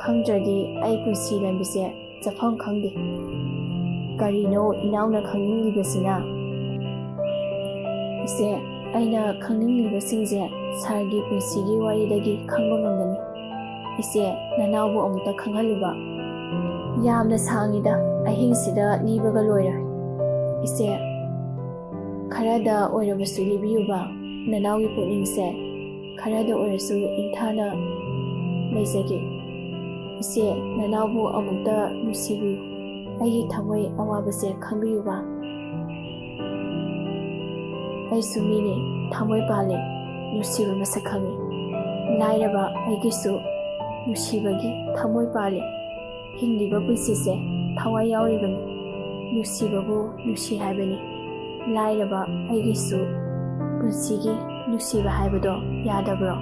ꯈꯪꯗ꯭ꯔꯗꯤ ꯑꯩ ꯄꯨꯟꯁꯤ ꯂꯝꯕꯤꯁꯦ ꯆꯠꯐꯝ ꯈꯪꯗꯦ꯫ ꯀꯔꯤꯅꯣ ꯏꯅꯥꯎꯅ ꯈꯪꯅꯤꯡꯂꯤꯕꯁꯤꯅ? ꯏꯆꯦ, ꯑꯩꯅ ꯈꯪꯅꯤꯡꯂꯤꯕꯁꯤꯡꯁꯦ ꯁꯥꯔꯒꯤ ꯄꯨꯟꯁꯤꯒꯤ ꯋꯥꯔꯤꯗꯒꯤ ꯈꯪꯕ ꯉꯝꯒꯅꯤ꯫ ꯏꯆꯦ, ꯅꯅꯥꯎꯕꯨ ꯑꯃꯨꯛꯇ ꯈꯪꯍꯜꯂꯨꯕ꯫ ꯌꯥꯝꯅ ꯁꯥꯡꯉꯤꯗ, ꯑꯍꯤꯡꯁꯤꯗ ꯂꯤꯕꯒ ꯂꯣꯏꯔꯣꯏ꯫ ꯏꯆꯦ, ꯈꯔꯗ ꯑꯣꯏꯔꯕꯁꯨ ꯂꯤꯕꯤꯌꯨꯕ꯫ ꯅꯅꯥꯎꯒꯤ ꯄꯨꯛꯅꯤꯡꯁꯦ ꯈꯔꯗ ꯑꯣꯏꯔꯁꯨ ꯏꯪꯊꯅ ꯂꯩꯖꯒꯦ꯫ ꯏꯆꯦ, ꯅꯅꯥꯎꯕꯨ ꯑꯃꯨꯛꯇ ꯅꯨꯡꯁꯤꯕꯤꯌꯨ꯫ ꯑꯩꯒꯤ ꯊꯃꯣꯏ ꯑꯋꯥꯕꯁꯦ ꯈꯪꯕꯤꯌꯨꯕ꯫ ꯑꯩꯁꯨ ꯃꯤꯅꯤ, ꯊꯃꯣꯏ ꯄꯥꯜꯂꯤ, ꯅꯨꯡꯁꯤꯕ ꯃꯁꯛ ꯈꯪꯉꯤ꯫ ꯂꯥꯏꯔꯕ ꯑꯩꯒꯤꯁꯨ ꯅꯨꯡꯁꯤꯕꯒꯤ ꯊꯃꯣꯏ ꯄꯥꯜꯂꯤ꯫ ꯍꯤꯡꯂꯤꯕ ꯄꯨꯟꯁꯤꯁꯦ ꯊꯋꯥꯏ ꯌꯥꯎꯔꯤꯕꯅꯤ, ꯅꯨꯡꯁꯤꯕꯕꯨ ꯅꯨꯡꯁꯤ ꯍꯥꯏꯕꯅꯤ, ꯂꯥꯏꯔꯕ ꯑꯩꯒꯤꯁꯨ ꯄꯨꯟꯁꯤꯒꯤ ꯅꯨꯡꯁꯤꯕ ꯍꯥꯏꯕꯗꯣ ꯌꯥꯗꯕ꯭ꯔꯣ?